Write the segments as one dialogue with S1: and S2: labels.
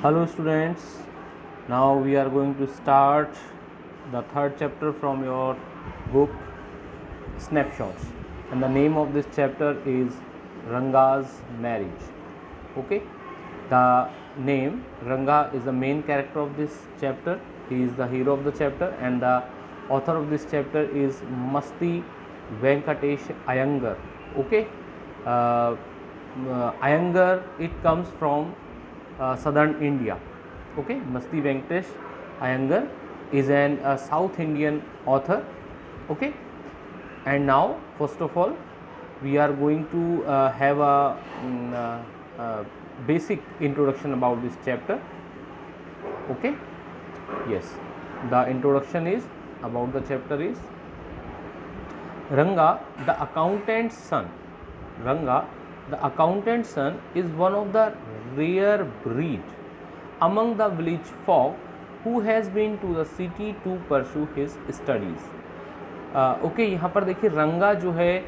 S1: Hello students, now we are going to start the third chapter from your book Snapshots, and the name of this chapter is Ranga's Marriage. Okay, the name Ranga is the main character of this chapter. He is the hero of the chapter, and the author of this chapter is Masti Venkatesh Iyengar. Okay, Iyengar, it comes from southern India. Okay, Masti Venkatesh Iyengar is an South Indian author. Okay, and now first of all we are going to have a basic introduction about this chapter. Okay, yes, the introduction is about the chapter is Ranga, the accountant's son. Ranga, the accountant's son, is one of the rare breed among the village folk who has been to the city to pursue his studies. Okay, यहाँ पर देखिए रंगा जो है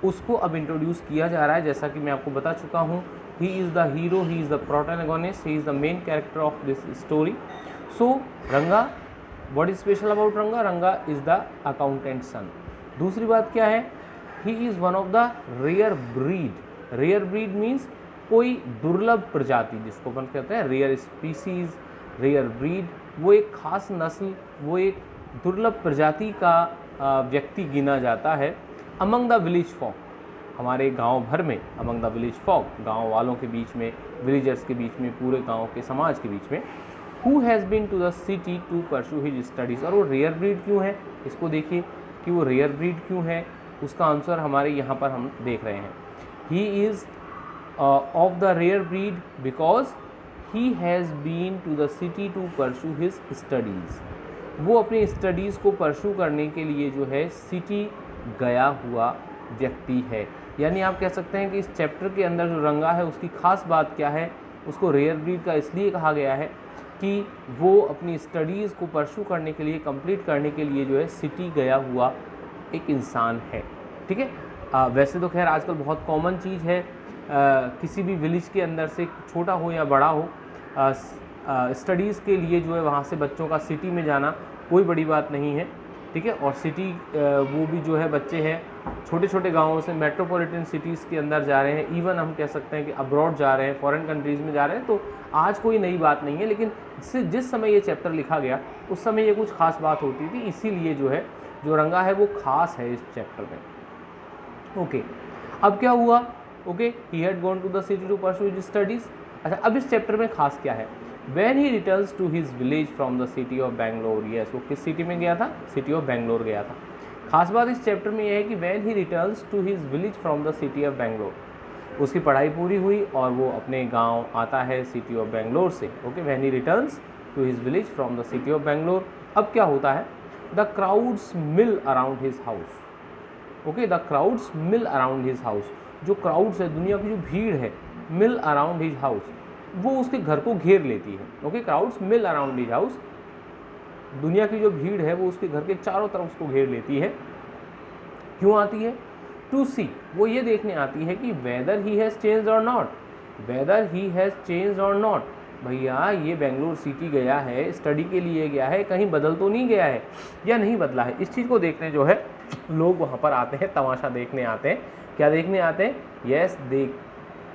S1: उसको अब introduce किया जा रहा है, जैसा कि मैं आपको बता चुका हूँ. He is the hero, he is the protagonist, he is the main character of this story. So Ranga, what is special about रंगा? रंगा इज़ द अकाउंटेंट सन. दूसरी बात क्या है? He is one of the rare breed. Rare breed means कोई दुर्लभ प्रजाति, जिसको अपन कहते हैं रेयर स्पीसीज, रेयर ब्रीड. वो एक खास नस्ल, वो एक दुर्लभ प्रजाति का व्यक्ति गिना जाता है. अमंग द विलेज फॉक, हमारे गांव भर में, अमंग द विलेज फॉक, गांव वालों के बीच में, विलेजर्स के बीच में, पूरे गांव के समाज के बीच में. Who has been to the city to pursue his studies. और वो रेयर ब्रीड क्यों है, इसको देखिए कि वो रेयर ब्रीड क्यों है. उसका आंसर हमारे यहाँ पर हम देख रहे हैं. He is of the rare breed because he has been to the city to pursue his studies. वो अपनी स्टडीज़ को परस्यू करने के लिए जो है सिटी गया हुआ व्यक्ति है. यानी आप कह सकते हैं कि इस चैप्टर के अंदर जो रंगा है उसकी खास बात क्या है, उसको रेयर ब्रीड का इसलिए कहा गया है कि वो अपनी स्टडीज़ को परस्यू करने के लिए, कंप्लीट करने के लिए जो है सिटी गया हुआ एक इंसान है. ठीक है. वैसे तो खैर आजकल बहुत कॉमन चीज़ है, किसी भी विलेज के अंदर से छोटा हो या बड़ा हो, स्टडीज़ के लिए जो है वहाँ से बच्चों का सिटी में जाना कोई बड़ी बात नहीं है. ठीक है. और सिटी वो भी जो है बच्चे हैं छोटे छोटे गांवों से मेट्रोपॉलिटन सिटीज़ के अंदर जा रहे हैं, इवन हम कह सकते हैं कि अब्रॉड जा रहे हैं, फॉरेन कंट्रीज़ में जा रहे हैं. तो आज कोई नई बात नहीं है, लेकिन जिस समय ये चैप्टर लिखा गया उस समय ये कुछ खास बात होती थी, इसीलिए जो है जो रंगा है वो खास है इस चैप्टर में. ओके, अब क्या हुआ? Okay, he had gone to the city to pursue his studies. अच्छा, अब इस चैप्टर में खास क्या है? When he returns to his village from the city of Bangalore. Yes, वो किस सिटी में गया था? सिटी ऑफ बेंगलोर गया था. खास बात इस चैप्टर में यह है कि when he returns to his village from the city of Bangalore, उसकी पढ़ाई पूरी हुई और वो अपने गांव आता है सिटी ऑफ बेंगलोर से. Okay, when he returns to his village from the city of Bangalore. अब क्या होता है? The crowds mill around his house. Okay, the crowds mill around his house. जो क्राउड्स है, दुनिया की जो भीड़ है, mill around his house, वो उसके घर को घेर लेती है. ओके, क्राउड्स मिल अराउंड हिज हाउस. दुनिया की जो भीड़ है वो उसके घर के चारों तरफ उसको घेर लेती है. क्यों आती है? टू सी, वो ये देखने आती है कि वेदर ही हैज़ चेंज्ड और not. Weather he has changed और नॉट. भैया ये बेंगलोर सिटी गया है, स्टडी के लिए गया है, कहीं बदल तो नहीं गया है या नहीं बदला है. इस चीज़ को देखने जो है लोग वहाँ पर आते हैं, तमाशा देखने आते हैं. क्या देखने आते हैं? Yes,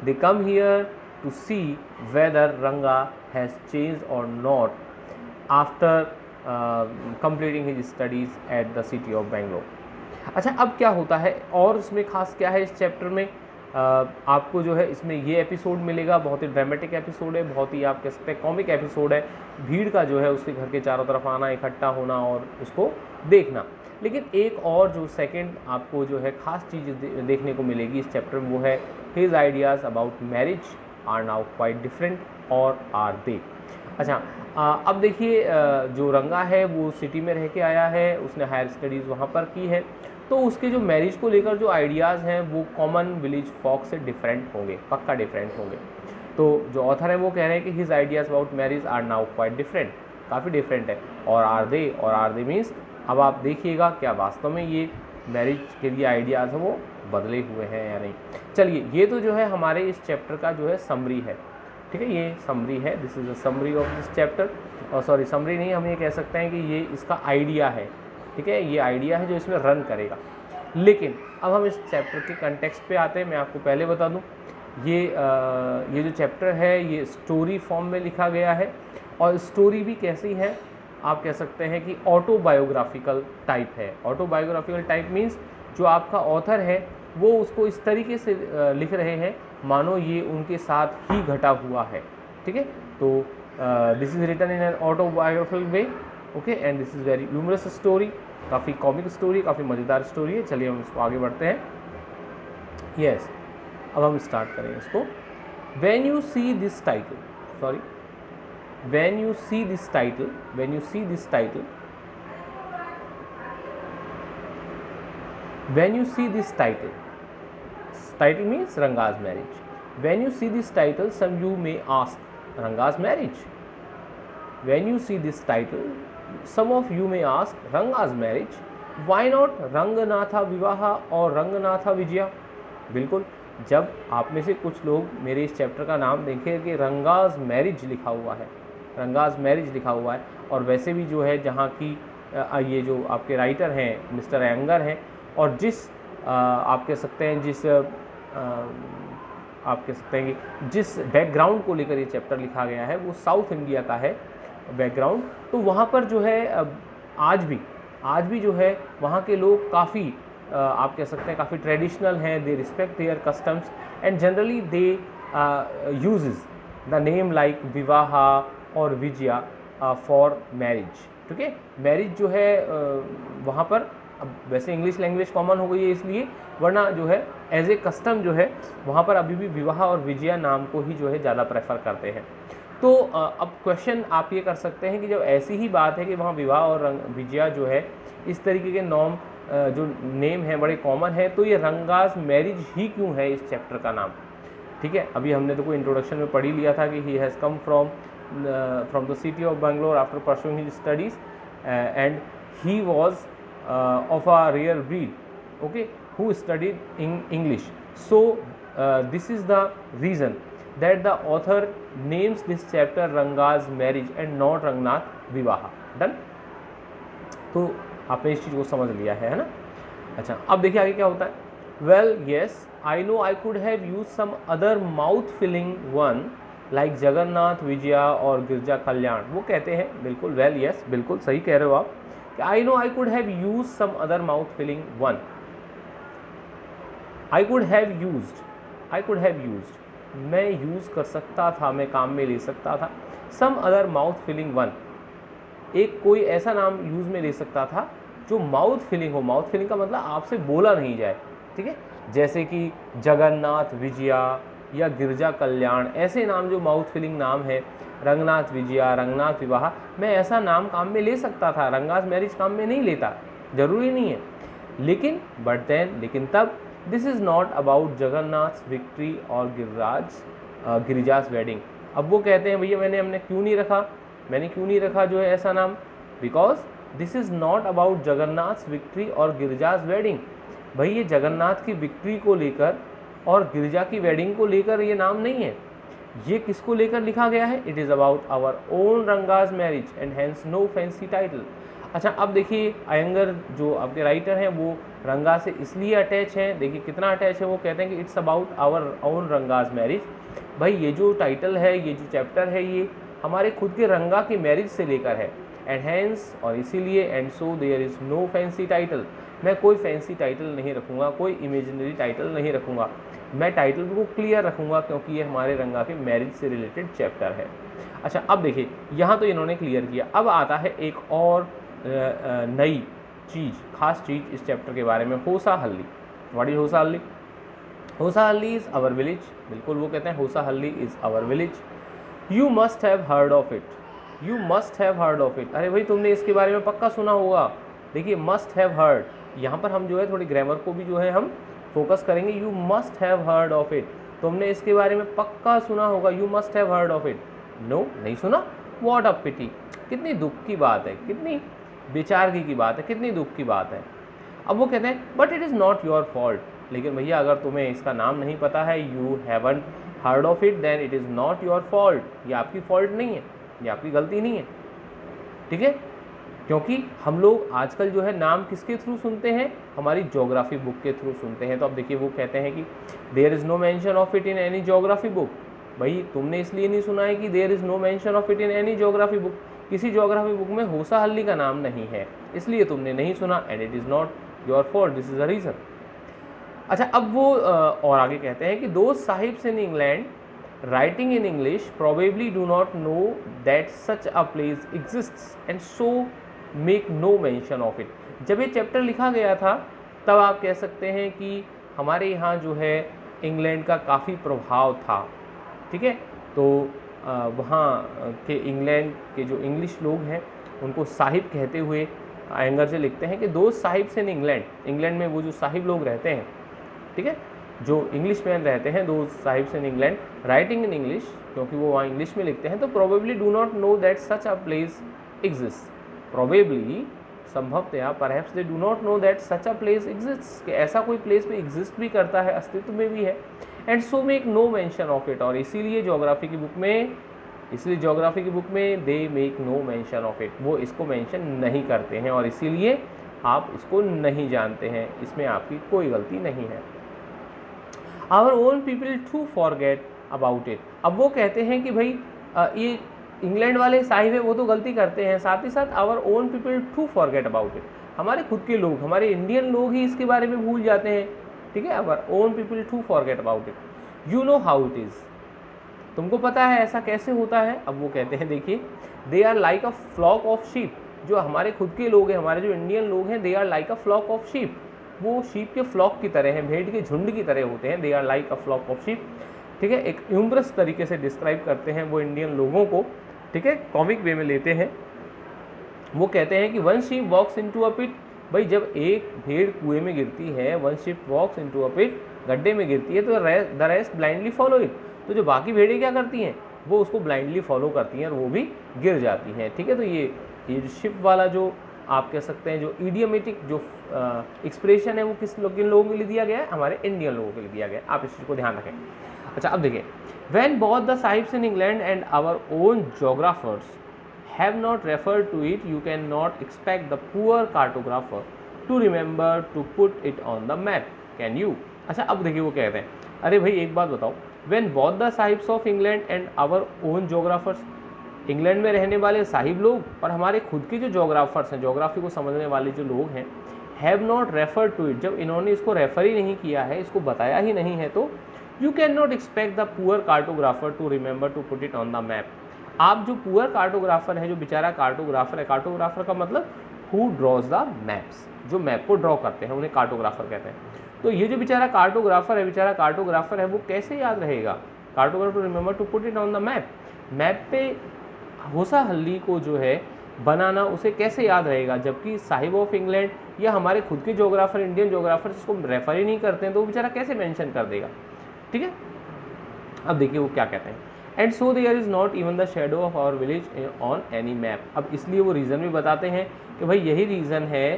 S1: they come here to see whether Ranga has changed or not after completing his studies at the city of Bangalore. अच्छा, अब क्या होता है और इसमें खास क्या है इस चैप्टर में? आपको जो है इसमें ये एपिसोड मिलेगा, बहुत ही ड्रामेटिक एपिसोड है, बहुत ही आप कह सकते हैं कॉमिक एपिसोड है. भीड़ का जो है उसके घर के चारों तरफ आना, इकट्ठा होना और उसको देखना. लेकिन एक और जो सेकंड आपको जो है खास चीज़ देखने को मिलेगी इस चैप्टर में, वो है his ideas about marriage are now quite different और आर दे. अच्छा, अब देखिए जो रंगा है वो सिटी में रह के आया है, उसने हायर स्टडीज़ वहाँ पर की है, तो उसके जो मैरिज को लेकर जो आइडियाज़ हैं वो कॉमन विलेज फॉक से डिफरेंट होंगे, पक्का डिफरेंट होंगे. तो जो ऑथर है वो कह रहे हैं कि his ideas about marriage are now quite different, काफ़ी डिफरेंट है. और आर दे मीन्स अब आप देखिएगा क्या वास्तव में ये मैरिज के लिए आइडियाज़ हैं वो बदले हुए हैं या नहीं. चलिए, ये तो जो है हमारे इस चैप्टर का जो है समरी है. ठीक है, ये समरी है, this is a summary of this chapter, और सॉरी समरी नहीं, हम ये कह सकते हैं कि ये इसका आइडिया है, ठीक है, ये आइडिया है जो इसमें रन करेगा। लेकिन अब हम इस चैप्टर के कंटेक्स्ट पे आते हैं। मैं आपको पहले बता दूं, ये जो चैप्टर है ये स्टोरी फॉर्म में लिखा गया है, और स्टोरी भी कैसी है, आप कह सकते हैं कि ऑटोबायोग्राफिकल टाइप है। ऑटोबायोग्राफिकल टाइप मीन्स जो आपका ऑथर है वो उसको इस तरीके से लिख रहे हैं मानो ये उनके साथ ही घटा हुआ है, ठीक है। तो this is written in an autobiographical way, okay, and this is very humorous story, काफ़ी कॉमिक स्टोरी, काफ़ी मज़ेदार स्टोरी है। चलिए हम इसको आगे बढ़ते हैं। यस, अब हम स्टार्ट करें इसको। When you see this title, sorry, when you see this title, when you see this title means Ranga's marriage. When you see this title, some you may ask, Ranga's marriage? When you see this title, some of you may ask, Ranga's marriage? Why not Ranganatha Vivaha और Ranganatha Vijaya? बिल्कुल, जब आप में से कुछ लोग मेरे इस चैप्टर का नाम देखें कि रंगाज मैरिज लिखा हुआ है, रंगाज मैरिज लिखा हुआ है, और वैसे भी जो है जहाँ की ये जो आपके राइटर हैं मिस्टर एंगर हैं, और जिस आप कह सकते हैं जिस बैकग्राउंड को लेकर ये चैप्टर लिखा गया है वो साउथ इंडिया का है बैकग्राउंड। तो वहाँ पर जो है आज भी जो है वहाँ के लोग काफ़ी आप कह सकते हैं काफ़ी ट्रेडिशनल हैं, they respect their customs and generally they uses the name like Vivaha और विजया फॉर मैरिज, ठीक है। मैरिज जो है वहाँ पर, अब वैसे इंग्लिश लैंग्वेज कॉमन हो गई है इसलिए, वरना जो है एज ए कस्टम जो है वहाँ पर अभी भी विवाह और विजया नाम को ही जो है ज़्यादा प्रेफर करते हैं। तो अब क्वेश्चन आप ये कर सकते हैं कि जब ऐसी ही बात है कि वहाँ विवाह और विजया जो है इस तरीके के नॉर्म जो नेम है बड़े कॉमन है, तो ये रंगाज मैरिज ही क्यों है इस चैप्टर का नाम, ठीक है। अभी हमने तो कोई इंट्रोडक्शन में पढ़ ही लिया था कि he has come from the city of Bangalore after pursuing his studies, and he was of a rare breed, okay, who studied in English. So this is the reason that the author names this chapter Ranga's marriage and not Rangnath Vivaha. Done? तो आपने इस चीज़ को समझ लिया है ना। अच्छा, अब देखिए आगे क्या होता है। Well, yes, I know I could have used some other mouth-filling one like Jagannath Vijaya और गिरजा कल्याण। वो कहते हैं बिल्कुल, वेल यस, बिल्कुल सही कह रहे हो आप कि I know I could have use some other mouth filling one. I could have used, मैं यूज़ कर सकता था, मैं काम में ले सकता था। Some other mouth filling one, एक कोई ऐसा नाम यूज़ में ले सकता था जो माउथ फिलिंग हो। माउथ फिलिंग का मतलब आपसे बोला नहीं जाए, ठीक है, जैसे कि जगन्नाथ विजया या गिरजा कल्याण, ऐसे नाम जो माउथ फिलिंग नाम है, रंगनाथ विजया, रंगनाथ विवाह, मैं ऐसा नाम काम में ले सकता था। रंगाज मैरिज काम में नहीं लेता, जरूरी नहीं है। लेकिन तब this is not about Jagannath victory और गिरिजाज वेडिंग। अब वो कहते हैं भैया मैंने क्यों नहीं रखा जो है ऐसा नाम, because this is not about Jagannath victory और गिरिजाज वेडिंग। भाई ये जगन्नाथ की विक्ट्री को लेकर और गिरिजा की वेडिंग को लेकर ये नाम नहीं है। ये किसको लेकर लिखा गया है? It is about our own Ranga's marriage and hence no fancy title. अच्छा, अब देखिए अयंगर जो आपके राइटर हैं वो रंगा से इसलिए अटैच हैं। देखिए कितना अटैच है, वो कहते हैं कि it's about our own Ranga's marriage. भाई ये जो टाइटल है, ये जो चैप्टर है, ये हमारे खुद के रंगा की मैरिज से लेकर है। एंड हैंस, और इसीलिए, and so there is no fancy title. मैं कोई फैंसी टाइटल नहीं रखूँगा, कोई इमेजिनरी टाइटल नहीं रखूँगा, मैं टाइटल को क्लियर रखूँगा क्योंकि ये हमारे रंगा के मैरिज से रिलेटेड चैप्टर है। अच्छा, अब देखिए यहाँ तो इन्होंने क्लियर किया। अब आता है एक और नई चीज़, खास चीज़ इस चैप्टर के बारे में, होसा हल्ली। व्हाट इज होसा हल्ली? होसा हल्ली इज़ आवर विलेज। बिल्कुल, वो कहते हैं Hosahalli is our village. You must have heard of it, you must have heard of it. अरे भाई तुमने इसके बारे में पक्का सुना होगा। देखिए मस्ट हैव हर्ड, यहाँ पर हम जो है थोड़ी ग्रामर को भी जो है हम फोकस करेंगे। You must have heard of it, तुमने इसके बारे में पक्का सुना होगा। You must have heard of it. No, नहीं सुना? व्हाट अ पिटी, कितनी दुख की बात है, कितनी बेचारगी की बात है, कितनी दुख की बात है। अब वो कहते हैं but it is not your fault. लेकिन भैया अगर तुम्हें इसका नाम नहीं पता है, you haven't heard of it, then it is not your fault. ये आपकी फॉल्ट नहीं है, ये आपकी गलती नहीं है, ठीक है। क्योंकि हम लोग आजकल जो है नाम किसके थ्रू सुनते हैं, हमारी ज्योग्राफी बुक के थ्रू सुनते हैं। तो अब देखिए वो कहते हैं कि there is no mention of it in any geography book. भाई तुमने इसलिए नहीं सुना है कि there is no mention of it in any geography book, किसी ज्योग्राफी बुक में होसाहल्ली का नाम नहीं है, इसलिए तुमने नहीं सुना, and it is not your fault, this is the reason. अच्छा, अब वो और आगे कहते हैं कि those sahibs in England writing in English probably do not know that such a place exists and so make no mention of it. जब ये चैप्टर लिखा गया था तब आप कह सकते हैं कि हमारे यहाँ जो है इंग्लैंड का काफ़ी प्रभाव था, ठीक है। तो वहाँ के इंग्लैंड के जो इंग्लिश लोग हैं उनको साहिब कहते हुए एंगर से लिखते हैं कि दो साहिब्स इन इंग्लैंड, इंग्लैंड में वो जो साहिब लोग रहते हैं, ठीक है, जो इंग्लिश मैन रहते हैं, दो sahibs in England writing in English, क्योंकि वो वहाँ इंग्लिश में लिखते हैं, तो probably do not know that such a place exist. Probably, संभवतया, perhaps they do not know that such a place exist, कि ऐसा कोई प्लेस भी एग्जिस्ट भी करता है, अस्तित्व में भी है, and so make no mention of it, और इसीलिए ज्योग्राफी की बुक में they make no mention of it, वो इसको मेंशन नहीं करते हैं और इसीलिए आप इसको नहीं जानते हैं, इसमें आपकी कोई गलती नहीं है। Our own people to forget about it. अब वो कहते हैं कि भाई ये इंग्लैंड वाले साहिब है वो तो गलती करते हैं, साथ ही साथ our own people to forget about it, हमारे खुद के लोग, हमारे इंडियन लोग ही इसके बारे में भूल जाते हैं, ठीक है। Our own people to forget about it, you know how it is, तुमको पता है ऐसा कैसे होता है। अब वो कहते हैं देखिए, they are like a flock of sheep, जो हमारे खुद के लोग हैं, हमारे जो इंडियन लोग हैं, they are like a flock of sheep, वो शीप के फ्लॉक की तरह हैं, भेड़ के झुंड की तरह होते हैं, they are like a flock of sheep, ठीक है। एक ह्यूमरस तरीके से डिस्क्राइब करते हैं वो इंडियन लोगों को, ठीक है, कॉमिक वे में लेते हैं। वो कहते हैं कि one sheep walks into a pit, भाई जब एक भेड़ कुएं में गिरती है, one sheep walks into a pit, गड्ढे में गिरती है, तो the rest blindly follow it, तो जो बाकी भेड़ें क्या करती हैं, वो उसको ब्लाइंडली फॉलो करती हैं और वो भी गिर जाती हैं, ठीक है। तो ये जो शिप वाला जो आप कह सकते हैं जो इडियमेटिक जो एक्सप्रेशन है वो किन लोगों के लिए दिया गया है, हमारे इंडियन लोगों के लिए दिया गया है, आप इस चीज़ को ध्यान रखें। अच्छा, अब देखिए, when both the sahibs in England and our own geographers have not referred to it, you cannot expect the poor cartographer to remember to put it on the map, can you? अच्छा, अब देखिए वो कहते हैं, अरे भाई एक बात बताओ, when both the sahibs of England and our own geographers, England में रहने वाले साहिब लोग और हमारे खुद के जो जोग्राफर्स हैं, जोग्राफी को समझने वाले जो लोग हैं, have not referred to it, जब इन्होंने इसको रेफर ही नहीं किया है, इसको बताया ही नहीं है, तो you can not expect the poor cartographer to remember to put it on the map. आप जो पुअर कार्टोग्राफर है, जो बेचारा कार्टोग्राफर है, कार्टोग्राफर का मतलब हु ड्रॉज द मैप्स, जो मैप को ड्रॉ करते हैं उन्हें कार्टोग्राफर कहते हैं। तो ये जो बेचारा कार्टोग्राफर है वो कैसे याद रहेगा, cartographer to remember to put it on the map, map पे होसाहल्ली को जो है बनाना उसे कैसे याद रहेगा, जबकि साहिब ऑफ इंग्लैंड या हमारे खुद के जोग्राफर, इंडियन जोग्राफर इसको रेफर ही नहीं करते हैं, तो वो बेचारा कैसे मेंशन कर देगा, ठीक है। अब देखिए वो क्या कहते हैं, and so there is not even the shadow of our village on any map. अब इसलिए वो रीज़न भी बताते हैं कि भाई यही रीज़न है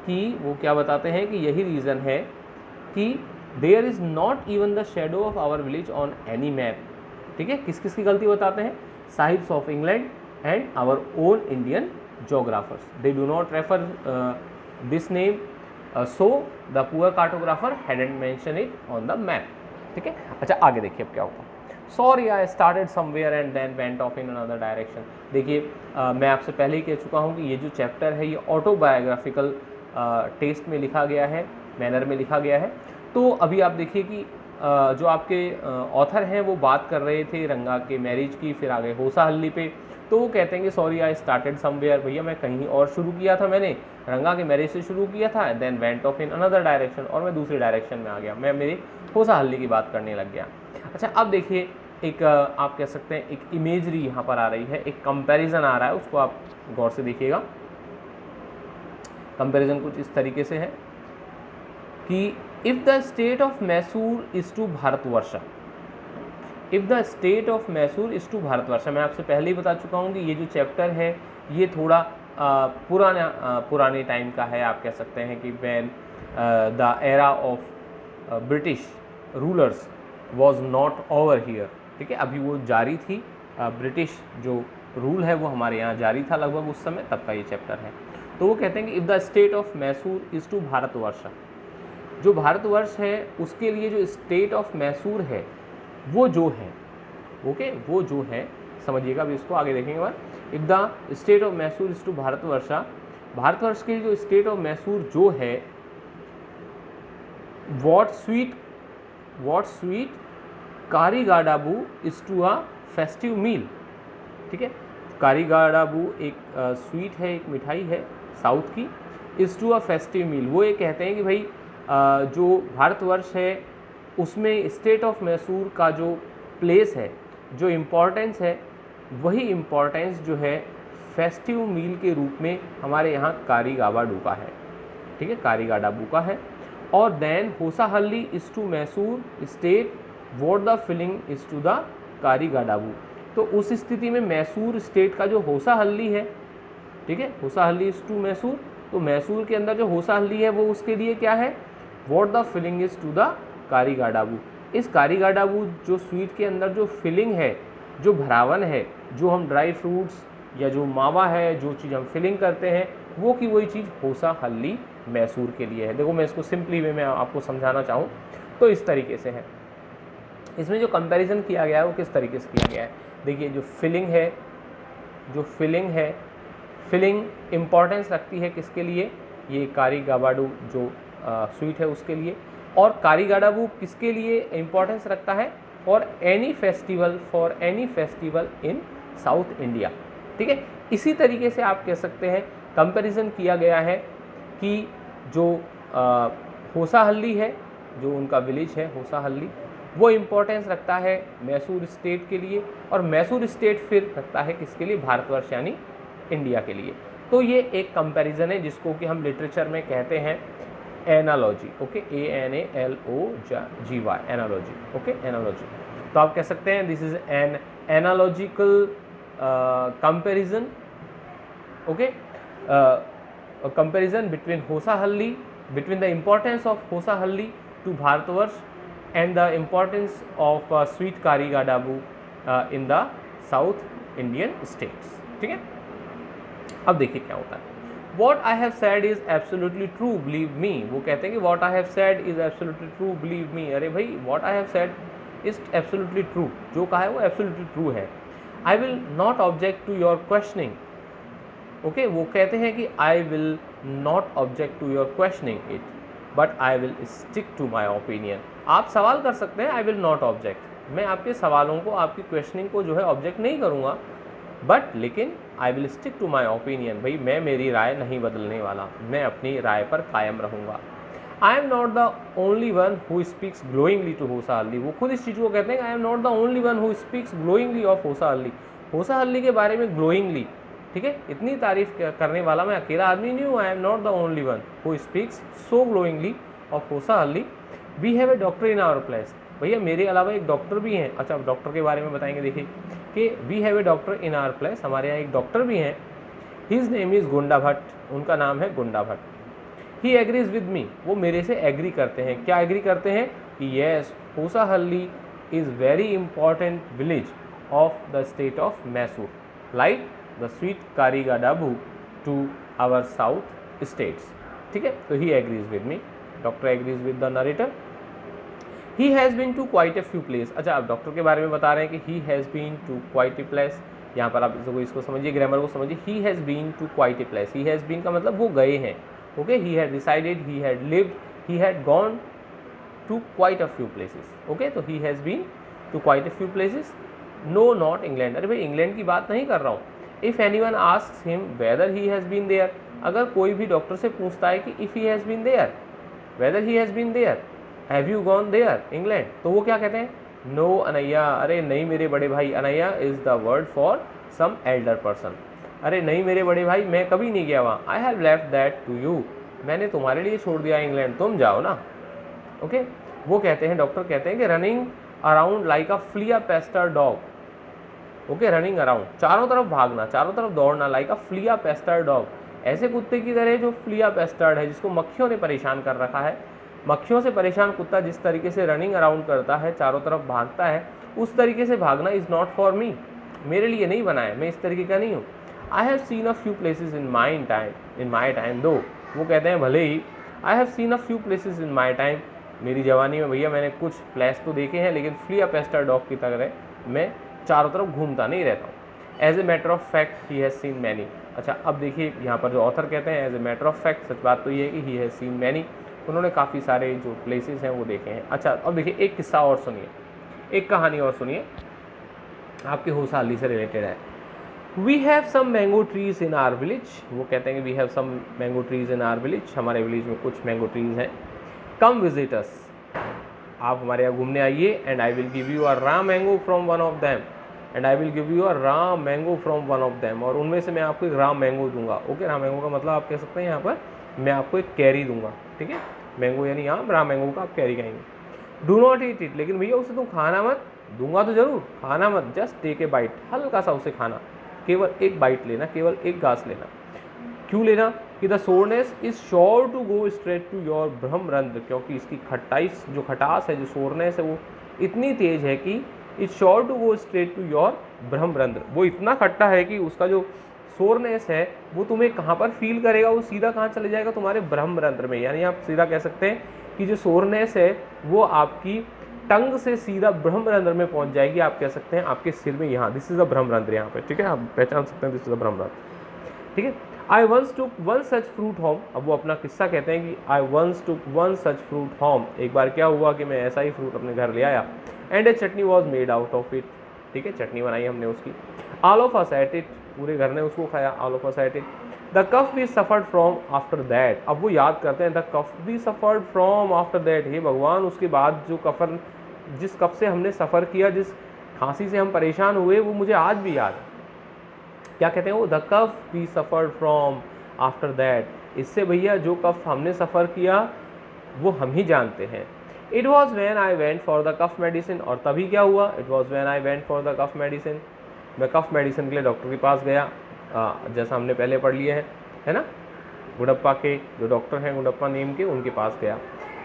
S1: कि वो क्या बताते हैं कि यही रीज़न है कि there is not even the shadow of our village on any map, ठीक है। किस किस की गलती बताते हैं, sahibs of England and our own Indian geographers, they do not refer this name, so the poor cartographer hadn't mention it on the map, ठीक है। अच्छा, आगे देखिए अब क्या होता है, sorry I started somewhere and then went off in another direction. देखिए मैं आपसे पहले ही कह चुका हूँ कि ये जो चैप्टर है ये ऑटोबायोग्राफिकल टेस्ट में लिखा गया है, मैनर में लिखा गया है। तो अभी आप देखिए कि जो आपके ऑथर हैं वो बात कर रहे थे रंगा के मैरिज की, फिर आगे होसाहल्ली पे, तो वो कहते हैं कि सॉरी आई स्टार्टेड समवेयर, भैया मैं कहीं और शुरू किया था, मैंने रंगा के मैरिज से शुरू किया था, then went off in another direction, और मैं दूसरी डायरेक्शन में आ गया, मैं मेरी होसाहल्ली की बात करने लग गया। अच्छा, अब देखिए एक आप कह सकते हैं एक इमेजरी यहाँ पर आ रही है, एक कंपैरिजन आ रहा है, उसको आप गौर से देखिएगा। कंपैरिजन कुछ इस तरीके से है कि if the state of Mysore is to Bharatavarsha, if the state of Mysore is to Bharatavarsha, मैं आपसे पहले ही बता चुका हूँ कि ये जो चैप्टर है ये थोड़ा पुराने टाइम का है, आप कह सकते हैं कि when the era of British rulers was not over here, ठीक है, अभी वो जारी थी, ब्रिटिश जो रूल है वो हमारे यहाँ जारी था लगभग उस समय, तब का ये चैप्टर है। तो वो कहते हैं कि if the state of Mysore is to Bharatavarsha, जो भारतवर्ष है उसके लिए जो स्टेट ऑफ मैसूर है वो जो है, ओके, वो जो है, समझिएगा अभी इसको आगे देखेंगे बाद। If the state of Mysore is to Bharatavarsha, Bharatvarsh के लिए जो स्टेट ऑफ मैसूर जो है, what sweet Karigadabu is to a festive meal, ठीक है, कारीगाडाबू एक स्वीट है, एक मिठाई है साउथ की, इज़ टू अ फेस्टिव मील, वो ये कहते हैं कि भाई जो भारतवर्ष है उसमें स्टेट ऑफ मैसूर का जो प्लेस है, जो इम्पोर्टेंस है, वही इम्पोर्टेंस जो है फेस्टिव मील के रूप में हमारे यहाँ कारीगाबाडू का है, ठीक है, कारीगाडाबू का है। और then Hosahalli is to Mysore state what the filling is to the Karigadabu, तो उस स्थिति में मैसूर स्टेट का जो होसाहल्ली है, ठीक है, होसाहल्ली इज़ टू मैसूर, तो मैसूर के अंदर जो होसाहल्ली है वो उसके लिए क्या है, what the filling is to the Karigadabu, इस कारीगाडाबू जो स्वीट के अंदर जो फिलिंग है, जो भरावन है, जो हम ड्राई फ्रूट्स या जो मावा है, जो चीज़ हम फिलिंग करते हैं, वो की वही चीज़ होसाहल्ली मैसूर के लिए है। देखो मैं इसको सिंपली वे में आपको समझाना चाहूँ तो इस तरीके से है। इसमें जो कंपैरिजन किया गया है वो किस तरीके से किया गया है, देखिए जो फिलिंग है, फिलिंग इम्पॉर्टेंस रखती है किसके लिए, ये कारीगाबाडू जो स्वीट है उसके लिए, और कारीगाडाबू किसके लिए इम्पॉर्टेंस रखता है, for any festival in south India, ठीक है। इसी तरीके से आप कह सकते हैं कंपैरिजन किया गया है कि जो होसाहल्ली है, जो उनका विलेज है होसाहल्ली, वो इम्पोर्टेंस रखता है मैसूर स्टेट के लिए, और मैसूर स्टेट फिर रखता है किसके लिए, भारतवर्ष यानी इंडिया के लिए। तो ये एक कंपैरिजन है जिसको कि हम लिटरेचर में कहते हैं analogy, okay, ANALOGY, analogy, okay, analogy. तो आप कह सकते हैं this is an analogical comparison, okay, comparison between Hosahalli, between the importance of Hosahalli to Bharatavarsha and the importance of sweet karigadabu in the South Indian states, ठीक है। अब देखिए क्या होता है, What I have said is absolutely true, believe me, वो कहते हैं कि What I have said is absolutely true, believe me, अरे भाई What I have said is absolutely true, जो कहा है वो absolutely true है। I will not object to your questioning, okay, वो कहते हैं कि I will not object to your questioning it, but I will stick to my opinion, आप सवाल कर सकते हैं, आई विल नॉट ऑब्जेक्ट, मैं आपके सवालों को, आपकी क्वेश्चनिंग को जो है ऑब्जेक्ट नहीं करूँगा, बट लेकिन I will stick to my opinion, भाई मैं मेरी राय नहीं बदलने वाला, मैं अपनी राय पर कायम रहूँगा। I am not the only one who speaks glowingly to Hosahalli, वो खुद इस चीज़ को कहते हैं, I am not the only one who speaks glowingly of Hosahalli, Hosahalli के बारे में ग्लोइंगली, ठीक है, इतनी तारीफ करने वाला मैं अकेला आदमी नहीं हूँ, I am not the only one who speaks so glowingly of Hosahalli, we have a doctor in our place, भैया मेरे अलावा एक डॉक्टर भी हैं। अच्छा, डॉक्टर के बारे में बताएंगे, देखिए कि we have a doctor in our place, हमारे यहाँ एक डॉक्टर भी हैं, हिज नेम इज़ गुंडा भट्ट, उनका नाम है गुंडा भट्ट। ही एग्रीज विद मी, वो मेरे से एग्री करते हैं, क्या एग्री करते हैं कि yes Hosahalli is very important village of the state of Mysore, like the sweet Karigadabu to our south states, ठीक है। तो he agrees with me, doctor agrees with the narrator. He has been to quite a few place, अच्छा आप doctor के बारे में बता रहे हैं कि he has been to quite a place, यहाँ पर आप इसको समझिए, ग्रामर को समझिए, he has been to quite a place, he has been का मतलब वो गए हैं, okay, he had decided, he had lived, he had gone to quite a few places, okay, तो he has been to quite a few places. No not England, अरे भाई England की बात नहीं कर रहा हूँ। If anyone asks him whether he has been there, अगर कोई भी डॉक्टर से पूछता है कि if he has been there, whether he has been there, have you gone there England, तो वो क्या कहते हैं, नो अनैया, अरे नहीं मेरे बड़े भाई, annayya is the word for some elder person, अरे नहीं मेरे बड़े भाई मैं कभी नहीं गया वहाँ, I have left that to you, मैंने तुम्हारे लिए छोड़ दिया इंग्लैंड, तुम जाओ ना, ओके। वो कहते हैं, डॉक्टर कहते हैं कि रनिंग अराउंड लाइक अ Phulia Pasteur dog, okay, running around, चारों तरफ भागना, चारों तरफ दौड़ना, लाइक अ फ्लिया पेस्टर डॉग, ऐसे कुत्ते की तरह जो फ्लिया पेस्टर्ड है, जिसको मक्खियों ने परेशान कर रखा है, मक्खियों से परेशान कुत्ता जिस तरीके से रनिंग अराउंड करता है, चारों तरफ भागता है, उस तरीके से भागना इज़ नॉट फॉर मी, मेरे लिए नहीं बना है, मैं इस तरीके का नहीं हूँ। I have seen a few places in my time though, वो कहते हैं भले ही I have seen a few places in my time, मेरी जवानी में भैया मैंने कुछ प्लेस तो देखे हैं, लेकिन फ्ली अ पेस्टर डॉग की तरह मैं चारों तरफ घूमता नहीं रहता हूँ। As a matter of fact he has seen many. अच्छा, अब देखिए यहाँ पर जो ऑथर कहते हैं as a matter of fact, सच बात तो ये है कि ही हैज़ सीन मैनी, उन्होंने काफ़ी सारे जो प्लेसेस हैं वो देखे हैं। अच्छा, अब देखिए एक किस्सा और सुनिए, एक कहानी और सुनिए, आपकी खुशहाली से रिलेटेड है। We have some mango trees in our village, वो कहते हैं कि we have some mango trees in our village, हमारे विलेज में कुछ मैंगो ट्रीज हैं। कम विजिट अस, आप हमारे यहाँ घूमने आइए, and I will give you a raw mango from one of them, and I will give you a raw mango from one of them, और उनमें से मैं आपको एक रॉ मैंगो दूंगा। ओके, रॉ मैंगो का मतलब आप कह सकते हैं यहाँ पर मैं आपको एक कैरी दूंगा, ठीक है, मैंगो यानी आम, रॉ मैंगो का आप कैरी कहेंगे। डू नॉट ईट इट, लेकिन भैया उसे तुम खाना मत, दूंगा तो जरूर, खाना मत, जस्ट टेक ए बाइट, हल्का सा उसे खाना, केवल एक बाइट लेना, केवल एक घास लेना। क्यों लेना? कि the soreness is sure to go straight to your brahmarandhra, क्योंकि इसकी जो खटास है, जो सोरनेस है, वो इतनी तेज है कि it's sure to go straight to your brahmarandhra, वो इतना खट्टा है कि उसका जो सोरनेस है वो तुम्हें कहाँ पर फील करेगा, वो सीधा कहाँ चले जाएगा, तुम्हारे ब्रह्मरंध्र में। यानी आप सीधा कह सकते हैं कि जो सोरनेस है वो आपकी टंग से सीधा ब्रह्मरंध्र में पहुंच जाएगी, आप कह सकते हैं आपके सिर में, यहाँ दिस इज द ब्रह्मरंध्र यहाँ पे, ठीक है, आप पहचान सकते हैं दिस इज द ब्रह्मरंध्र, ठीक है। I once took one such fruit home, अब वो अपना किस्सा कहते हैं कि I once took one such fruit home, एक बार क्या हुआ कि मैं ऐसा ही फ्रूट अपने घर ले आया, and a chutney was made out of it, ठीक है, चटनी बनाई हमने उसकी। All of us ate it, पूरे घर ने उसको खाया, all of us ate it. The cough we suffered from after that, अब वो याद करते हैं the cough we suffered from after that, हे भगवान उसके बाद जो कफर, जिस कफ से हमने सफ़र किया, जिस खांसी से हम परेशान हुए, वो मुझे आज भी याद है। क्या कहते हैं वो? The cough we suffered from after that, इससे भैया जो कफ हमने सफ़र किया वो हम ही जानते हैं। It was when I went for the cough medicine, और तभी क्या हुआ? It was when I went for the cough medicine, मैं कफ मेडिसिन के लिए डॉक्टर के पास गया, जैसा हमने पहले पढ़ लिए है ना, गुडप्पा के जो डॉक्टर हैं, गुडप्पा नेम के, उनके पास गया।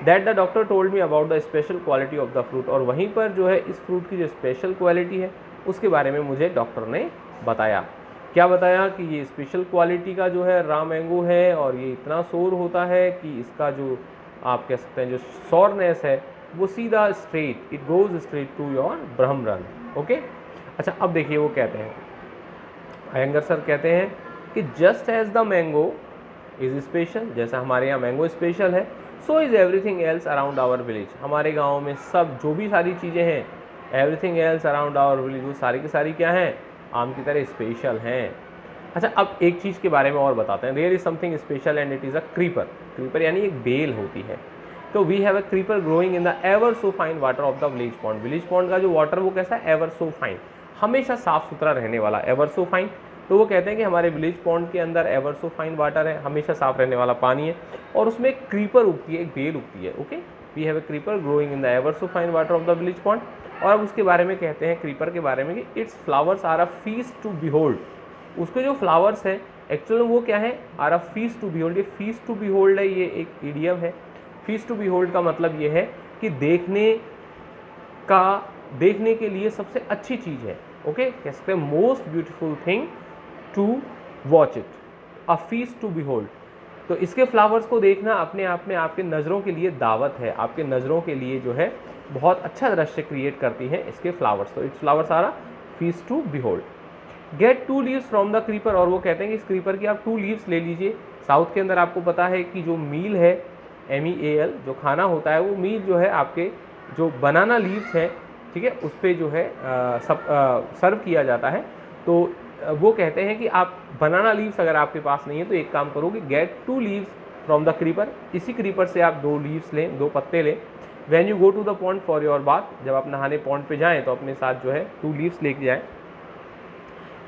S1: That the doctor told me about the special quality of the fruit, और वहीं पर जो है इस फ्रूट की जो स्पेशल क्वालिटी है उसके बारे में मुझे डॉक्टर ने बताया। क्या बताया? कि ये स्पेशल क्वालिटी का जो है रॉ मैंगो है, और ये इतना सोर होता है कि इसका जो आप कह सकते हैं जो सोरनेस है वो सीधा straight, it goes straight to your brahmarandhra. Okay, अच्छा अब देखिए वो कहते हैं, अयंगर सर कहते हैं कि just as the mango is special, जैसा हमारे यहाँ मैंगो स्पेशल है, so is everything else around our village, हमारे गाँव में सब जो भी सारी चीज़ें हैं, everything else around our village, वो सारी की सारी क्या हैं? आम की तरह स्पेशल हैं। अच्छा, अब एक चीज़ के बारे में और बताते हैं, there is something special and it is a creeper, creeper यानी एक बेल होती है। तो we have a creeper growing in the ever so fine water of the village pond, village pond का जो वाटर वो कैसा है? एवर सो फाइन, हमेशा साफ सुथरा रहने वाला, एवर सो फाइन। तो वो कहते हैं कि हमारे विलेज पॉन्ड के अंदर एवर सो फाइन वाटर है, हमेशा साफ रहने वाला पानी है, और उसमें एक क्रीपर उगती है, एक बेल उगती है। Okay, we have a creeper growing in the ever so fine water of the village pond. और अब उसके बारे में कहते हैं, क्रीपर के बारे में, कि its flowers are a feast to behold, उसके जो फ्लावर्स हैं एक्चुअल में वो क्या है? Are a feast to behold. ये फीस्ट टू बिहोल्ड है, ये एक इडियम है। फीस्ट टू बिहोल्ड का मतलब ये है कि देखने के लिए सबसे अच्छी चीज़ है। ओके, कह सकते हैं most beautiful thing to watch it, a feast to behold. तो इसके फ्लावर्स को देखना अपने आप में आपके नज़रों के लिए दावत है, आपके नज़रों के लिए जो है बहुत अच्छा दृश्य क्रिएट करती हैं इसके फ्लावर्स। तो its flowers are a feast to behold. Get 2 leaves from the creeper, और वो कहते हैं कि इस क्रीपर की आप 2 लीव्स ले लीजिए। साउथ के अंदर आपको पता है कि जो मील है, MEAL, जो खाना होता है, वो मील जो है आपके जो बनाना लीव्स है, ठीक है, उस पर जो है सर्व किया जाता है। तो वो कहते हैं कि आप बनाना लीव्स अगर आपके पास नहीं है तो एक काम करोगे, get 2 leaves from the creeper, इसी क्रीपर से आप 2 लीव्स लें, 2 पत्ते लें। When you go to the pond for your bath, जब आप नहाने पॉन्ड पे जाएं तो अपने साथ जो है 2 लीव्स लेके जाएं।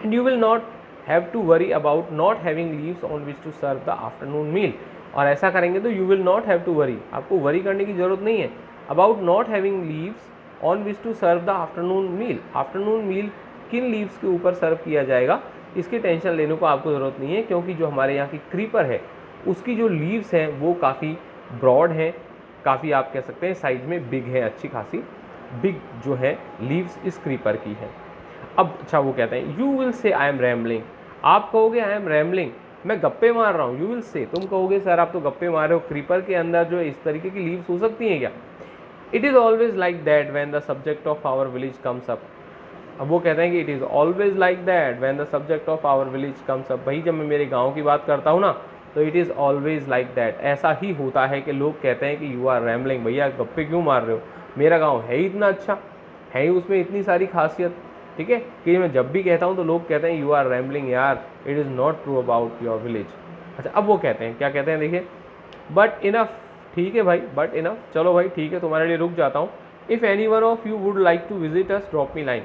S1: And you will not have to worry about not having leaves on which to serve the afternoon meal, और ऐसा करेंगे तो you will not have to worry, आपको वरी करने की ज़रूरत नहीं है, about not having leaves on which to serve the afternoon meal. Afternoon meal किन लीव्स के ऊपर सर्व किया जाएगा इसकी टेंशन लेने को आपको ज़रूरत नहीं है, क्योंकि जो हमारे यहाँ की क्रीपर है उसकी जो लीव्स हैं वो काफ़ी ब्रॉड हैं, काफ़ी आप कह सकते हैं साइज में बिग है, अच्छी खासी बिग जो है लीव्स इस क्रीपर की है। अब अच्छा वो कहते हैं you will say I am rambling, आप कहोगे आई एम रैम्बलिंग, मैं गप्पे मार रहा हूँ। यू विल से, तुम कहोगे सर आप तो गप्पे मार रहे हो, क्रीपर के अंदर जो इस तरीके की लीव्स हो सकती हैं क्या? It is always like that when the subject of our village comes up. अब वो कहते हैं कि it is always like that when the subject of our village comes up. भाई जब मैं मेरे गांव की बात करता हूँ ना, तो it is always like that, ऐसा ही होता है कि लोग कहते हैं कि यू आर रैम्बलिंग, भैया गप्पे क्यों मार रहे हो, मेरा गाँव है ही इतना अच्छा, है ही उसमें इतनी सारी खासियत, ठीक है, कि मैं जब भी कहता हूँ तो लोग कहते हैं यू आर रैम्बलिंग यार, it is not true about your village. अच्छा अब वो कहते हैं, क्या कहते हैं देखिए, बट इनफ, ठीक है भाई, बट इनफ, चलो भाई ठीक है, तुम्हारे लिए रुक जाता हूँ। If any one of you would like to visit us drop me line.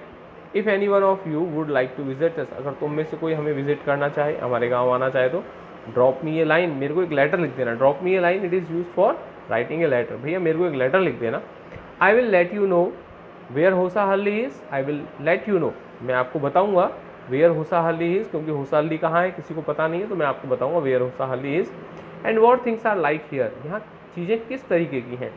S1: If any one of you would like to visit us, अगर तुम में से कोई हमें विजिट करना चाहे, हमारे गाँव आना चाहे तो ड्रॉप मी ए लाइन, मेरे को एक लेटर लिख देना। Drop me a line, it is use for writing a letter, भैया मेरे को एक लेटर लिख देना। I will let you know where Hosahalli is, I will let you know, मैं आपको बताऊंगा वेयर होसाहल्ली इज़, क्योंकि होसाहल्ली कहाँ है किसी को पता नहीं है, तो मैं आपको बताऊंगा where Hosahalli is and what things are like here, यहाँ चीज़ें किस तरीके की हैं।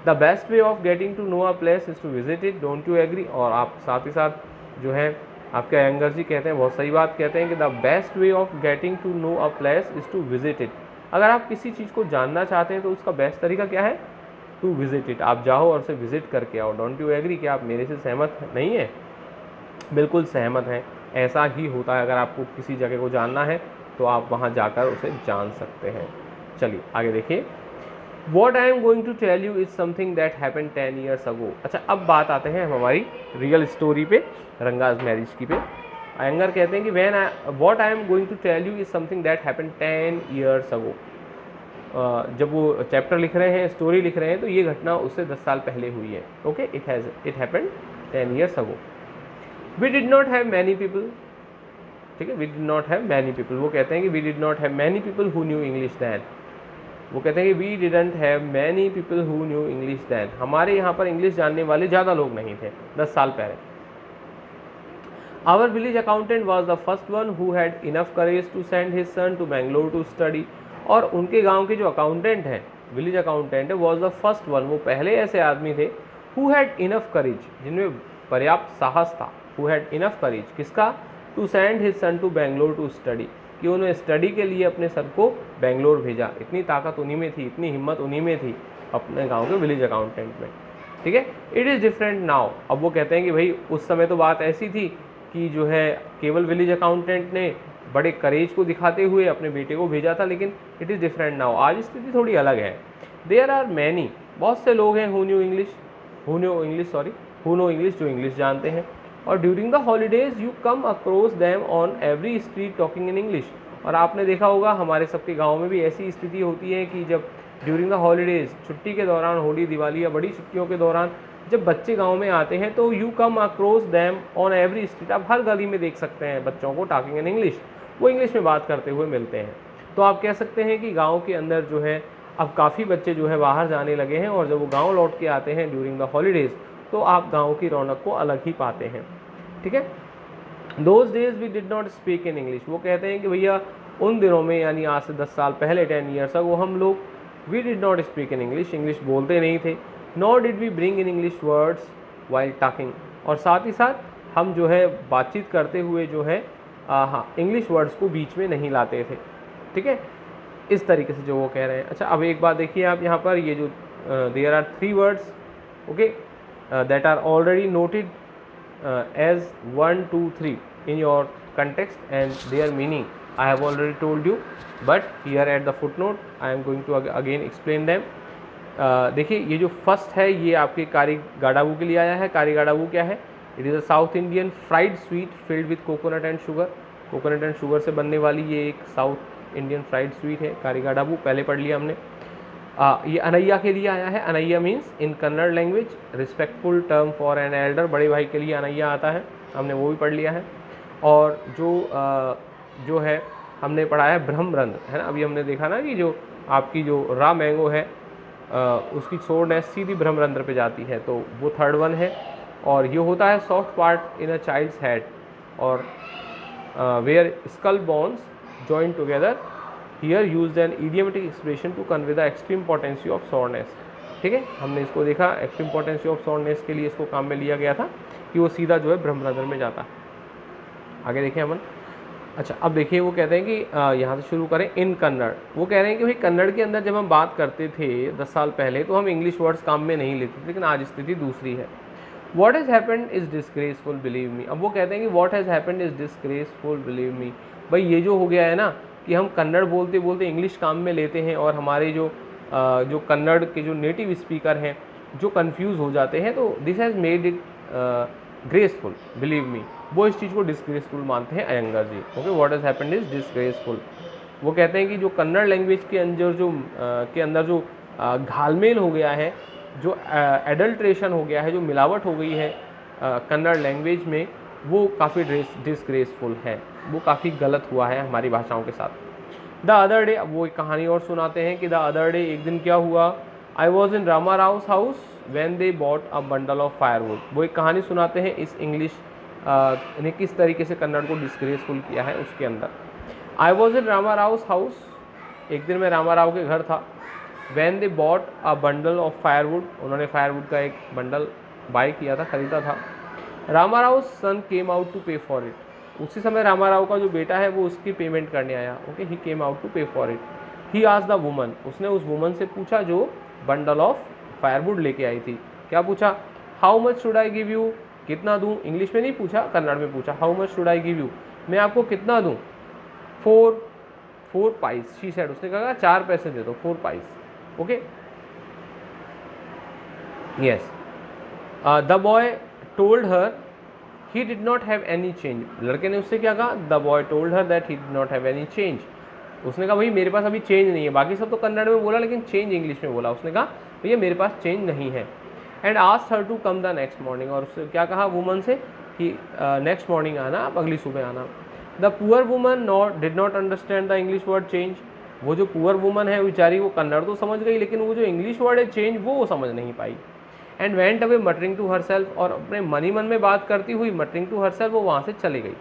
S1: The best way of getting to know a place is to visit it, don't you agree. और आप साथ ही साथ जो है आपके अयंगर जी कहते हैं, बहुत सही बात कहते हैं कि the best way of getting to know a place is to visit it. अगर आप किसी चीज़ को जानना चाहते हैं तो उसका बेस्ट तरीका क्या है? टू विजिट इट, आप जाओ और उसे विजिट करके आओ। डोंट यू एग्री, कि आप मेरे से सहमत नहीं है? बिल्कुल सहमत हैं, ऐसा ही होता है। अगर आपको किसी जगह को जानना है तो आप वहाँ जाकर उसे जान सकते हैं। चलिए आगे देखिए, what I am going to tell you is something that happen 10 years ago. अच्छा अब बात आते हैं हम हमारी रियल स्टोरी पे, रंगाज मैरिज की पे। अयंगर कहते हैं कि what I am going to tell you is something that happen 10 years ago. जब वो चैप्टर लिख रहे हैं, स्टोरी लिख रहे हैं, तो ये घटना उससे 10 साल पहले हुई है। Okay, it happened 10 years ago. We did not have many people, ठीक है, we did not have many people. वो कहते हैं कि we did not have many people who knew English then. वो कहते हैं कि we didn't have many people who knew English then, हमारे यहाँ पर इंग्लिश जानने वाले ज़्यादा लोग नहीं थे 10 साल पहले। Our village accountant was the first one who had enough courage to send his son to Bangalore to study. और उनके गांव के जो अकाउंटेंट हैं, विलेज अकाउंटेंट है, वॉज द फर्स्ट वन, वो पहले ऐसे आदमी थे हु हैड इनफ करेज, जिनमें पर्याप्त साहस था। हु हैड इनफ करेज, किसका? To send his son to Bangalore to study, कि उन्होंने स्टडी के लिए अपने सर को बेंगलोर भेजा। इतनी ताकत उन्हीं में थी, इतनी हिम्मत उन्हीं में थी, अपने गांव के विलेज अकाउंटेंट में, ठीक है। इट इज़ डिफरेंट नाउ, अब वो कहते हैं कि भाई उस समय तो बात ऐसी थी कि जो है केवल विलेज अकाउंटेंट ने बड़े करेज को दिखाते हुए अपने बेटे को भेजा था, लेकिन इट इज़ डिफरेंट नाउ, आज स्थिति थोड़ी अलग है। देयर आर मैनी, बहुत से लोग हैं हु नो इंग्लिश, जो इंग्लिश जानते हैं। और during the holidays you come across them on every street talking in English. और आपने देखा होगा हमारे सबके गाँव में भी ऐसी स्थिति होती है कि जब ड्यूरिंग द हॉलीडेज, छुट्टी के दौरान, होली दिवाली या बड़ी छुट्टियों के दौरान जब बच्चे गांव में आते हैं तो you come across them on every street, आप हर गली में देख सकते हैं बच्चों को टॉकिंग इन इंग्लिश, वो इंग्लिश में बात करते हुए मिलते हैं। तो आप कह सकते हैं कि गांव के अंदर जो है अब काफ़ी बच्चे जो है बाहर जाने लगे हैं, और जब वो गांव लौट के आते हैं ड्यूरिंग द हॉलीडेज़ तो आप गाँव की रौनक को अलग ही पाते हैं, ठीक है। Those days we did not speak in English, वो कहते हैं कि भैया उन दिनों में, यानी आज से 10 साल पहले, 10 ईयर्स अगो, हम लोग we did not speak in English, English बोलते नहीं थे। Nor did we bring in English words while talking, और साथ ही साथ हम जो है बातचीत करते हुए जो है हाँ इंग्लिश वर्ड्स को बीच में नहीं लाते थे, ठीक है, इस तरीके से जो वो कह रहे हैं। अच्छा अब एक बात देखिए आप यहाँ पर, ये जो there are 3 words, okay, that are already noted as 1, 2, 3 in your context and their meaning I have already told you, but here at the footnote I am going to again explain them. देखिए ये जो first है ये आपके कारीगाडावू के लिए आया है। कारीगाडावू क्या है? It is a south Indian fried sweet filled with coconut and sugar, coconut and sugar से बनने वाली ये एक साउथ इंडियन फ्राइड स्वीट है कारीगाडावू, पहले पढ़ लिया हमने। ये अनैया के लिए आया है। Annayya means in Kannada language respectful term for an elder, बड़े भाई के लिए अनैया आता है, हमने वो भी पढ़ लिया है। और जो है हमने पढ़ा है ब्रह्मरंध्र, है ना, अभी हमने देखा ना कि जो आपकी जो रॉ मैंगो है उसकी सोरनेस सीधी ब्रह्मरंध्र पे जाती है, तो वो थर्ड वन है। और ये होता है soft part in a child's head, और where skull bones join together, here used an idiomatic expression to convey the extreme potency of soreness। ठीक है, हमने इसको देखा एक्स्ट्रीम पोटेंसी ऑफ सॉन्डनेस के लिए इसको काम में लिया गया था कि वो सीधा जो है ब्रह्मरंध्र में जाता है। आगे देखें अपन। अच्छा, अब देखिए वो कहते हैं कि यहाँ से शुरू करें। इन कन्नड़, वो कह रहे हैं कि भाई कन्नड़ के अंदर जब हम बात करते थे 10 साल पहले तो हम इंग्लिश वर्ड्स काम में नहीं लेते थे, लेकिन आज स्थिति दूसरी है। What has happened is disgraceful believe me. अब वो कहते हैं कि what has happened is disgraceful believe me. भाई ये जो हो गया है ना कि हम कन्नड़ बोलते बोलते इंग्लिश काम में लेते हैं और हमारे जो कन्नड़ के जो नेटिव स्पीकर हैं जो कंफ्यूज हो जाते हैं, तो this has made it graceful believe me. वो इस चीज़ को डिसग्रेसफुल मानते हैं Iyengar ji. Okay, what has happened is disgraceful. वो कहते हैं कि जो कन्नड़ लैंग्वेज के अंदर जो घालमेल हो गया है, जो एडल्ट्रेशन हो गया है, जो मिलावट हो गई है कन्नड़ लैंग्वेज में, वो काफ़ी डिसग्रेसफुल है, वो काफ़ी गलत हुआ है हमारी भाषाओं के साथ। द अदर डे, अब वो एक कहानी और सुनाते हैं कि द अदर डे, एक दिन क्या हुआ, I was in Rama Rouse house when they bought a bundle of firewood. वो एक कहानी सुनाते हैं इस इंग्लिश ने किस तरीके से कन्नड़ को डिसग्रेसफुल किया है उसके अंदर। I was in Rama Rouse house, एक दिन मैं रामा राव के घर था। When they bought a bundle of firewood, उन्होंने फायरवुड का एक बंडल बाय किया था, खरीदा था। रामा राव सन केम out to pay for it, उसी समय रामा राव का जो बेटा है वो उसकी पेमेंट करने आया। Okay, he came out to pay for it. He asked the woman, उसने उस वुमन से पूछा जो बंडल ऑफ फायरवुड लेके आई थी। क्या पूछा? How much should I give you, कितना दूं? इंग्लिश में नहीं पूछा, कन्नड़ में पूछा। How much should I give you, मैं आपको कितना दूं? 4 पाइस शी सेड, उसने कहा 4 पैसे दे दो, 4 price. Okay, yes. The boy told her he did not have any change, लड़के ने उससे क्या कहा? The boy told her that he did not have any change, उसने कहा भाई मेरे पास अभी चेंज नहीं है। बाकी सब तो कन्नड़ में बोला, लेकिन चेंज इंग्लिश में बोला। उसने कहा भैया मेरे पास चेंज नहीं है। And asked her to come the next morning, और उससे क्या कहा वुमन से कि नेक्स्ट मॉर्निंग आना, आप अगली सुबह आना। The poor woman did not understand the English word change, वो जो पुअर वुमन है बेचारी, वो कन्नड़ तो समझ गई, लेकिन वो जो इंग्लिश वर्ड है चेंज वो समझ नहीं पाई। And went away muttering to herself, और अपने मन ही मन में बात करती हुई मटरिंग टू हर सेल्फ वो वहाँ से चली गई।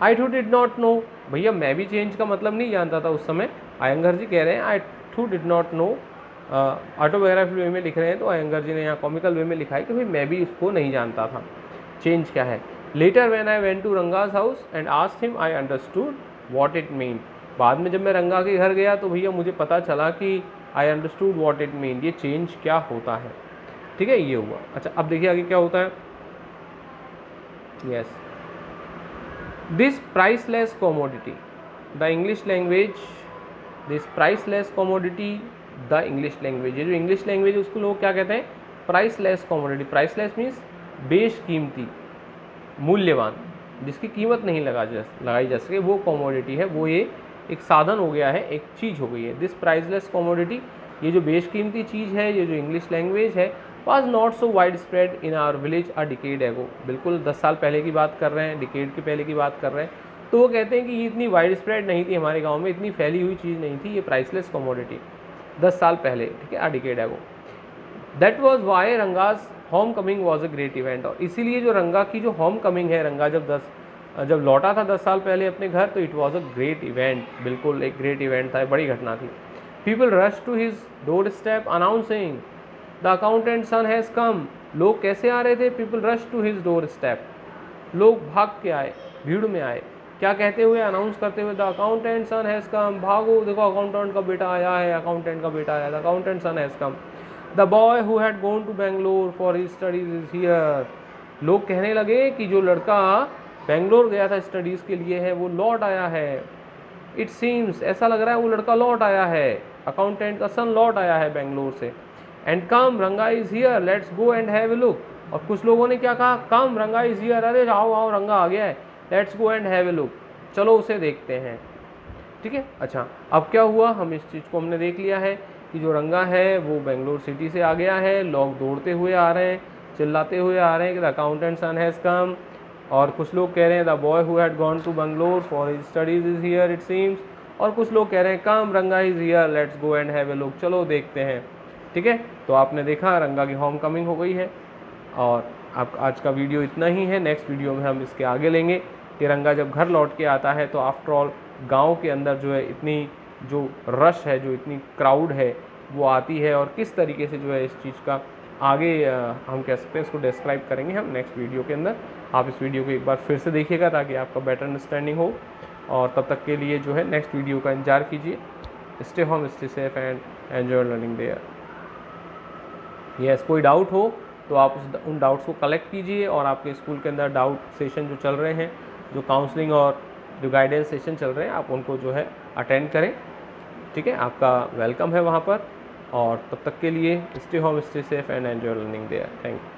S1: आई टू डिड नॉट नो, भैया मैं भी चेंज का मतलब नहीं जानता था उस समय। अयंगर जी कह रहे हैं I too did not know, autobiography way में लिख रहे हैं, तो अयंगर जी ने यहाँ कॉमिकल वे में लिखा है कि भाई मैं भी इसको नहीं जानता था चेंज क्या है। Later when I went to Ranga's house and asked him I understood what it mean, बाद में जब मैं रंगा के घर गया तो भैया मुझे पता चला कि आई अंडरस्टूड व्हाट इट मीन, ये चेंज क्या होता है। ठीक है, ये हुआ। अच्छा, अब देखिए आगे क्या होता है। Yes, this priceless commodity the English language, this priceless commodity the English language, ये जो इंग्लिश लैंग्वेज है उसको लोग क्या कहते हैं? Priceless commodity. प्राइसलेस मीन्स बेशकीमती, मूल्यवान, जिसकी कीमत नहीं लगाई जा सके, वो कॉमोडिटी है, वो ये एक साधन हो गया है, एक चीज़ हो गई है। दिस प्राइसलेस कॉमोडिटी, ये जो बेशकीमती चीज़ है, ये जो इंग्लिश लैंग्वेज है, was not so wide spread in our village a decade ago, बिल्कुल 10 साल पहले की बात कर रहे हैं, डिकेड के पहले की बात कर रहे हैं। तो वो कहते हैं कि ये इतनी वाइड स्प्रेड नहीं थी हमारे गाँव में, इतनी फैली हुई चीज़ नहीं थी ये प्राइसलेस कॉमोडिटी 10 साल पहले, ठीक है, a decade ago. That was why Ranga's home coming was a great event, और इसीलिए जो रंगा की जो होम कमिंग है, रंगा जब लौटा था 10 साल पहले अपने घर, तो it was a great event, बिल्कुल एक ग्रेट इवेंट था, बड़ी घटना थी। People rush to his doorstep announcing the accountant son has come, लोग कैसे आ रहे थे? People rush to his doorstep, लोग भाग के आए, भीड़ में आए, क्या कहते हुए? अनाउंस करते हुए, the accountant son has come, भागो देखो अकाउंटेंट का बेटा आया है, अकाउंटेंट का बेटा आया, the accountant son has come. The boy who had gone to Bangalore for his studies is here, लोग कहने लगे कि जो लड़का बेंगलोर गया था स्टडीज़ के लिए है वो लौट आया है। इट सीम्स, ऐसा लग रहा है वो लड़का लौट आया है, अकाउंटेंट का सन लौट आया है बेंगलोर से। And come Ranga is here let's go and have a look, और कुछ लोगों ने क्या कहा? कम रंगा इज़ हियर, अरे आओ आओ रंगा आ गया है, let's go and have a look, चलो उसे देखते हैं। ठीक है, अच्छा अब क्या हुआ? हम इस चीज़ को हमने देख लिया है कि जो रंगा है वो बेंगलोर सिटी से आ गया है, लोग दौड़ते हुए आ रहे हैं, चिल्लाते हुए आ रहे हैं कि the accountant son has come, और कुछ लोग कह रहे हैं the boy who had gone to Bangalore for his studies is here it seems, और कुछ लोग कह रहे हैं come Ranga is here let's go and have a look, चलो देखते हैं। ठीक है, तो आपने देखा रंगा की होम कमिंग हो गई है। और आप आज का वीडियो इतना ही है, नेक्स्ट वीडियो में हम इसके आगे लेंगे कि रंगा जब घर लौट के आता है तो आफ्टर ऑल गाँव के अंदर जो है इतनी जो रश है, जो इतनी क्राउड है, वो आती है और किस तरीके से जो है इस चीज़ का आगे हम कह सकते हैं इसको डिस्क्राइब करेंगे हम नेक्स्ट वीडियो के अंदर। आप इस वीडियो को एक बार फिर से देखिएगा ताकि आपका बेटर अंडरस्टैंडिंग हो, और तब तक के लिए जो है नेक्स्ट वीडियो का इंतजार कीजिए। Stay home, stay safe and enjoy learning there. Yes, कोई डाउट हो तो आप उन डाउट्स को कलेक्ट कीजिए, और आपके स्कूल के अंदर डाउट सेशन जो चल रहे हैं, जो काउंसलिंग और जो गाइडेंस सेशन चल रहे हैं, आप उनको जो है अटेंड करें। ठीक है, आपका वेलकम है वहाँ पर। और तब तक के लिए stay home, stay safe and enjoy learning there. Thank you.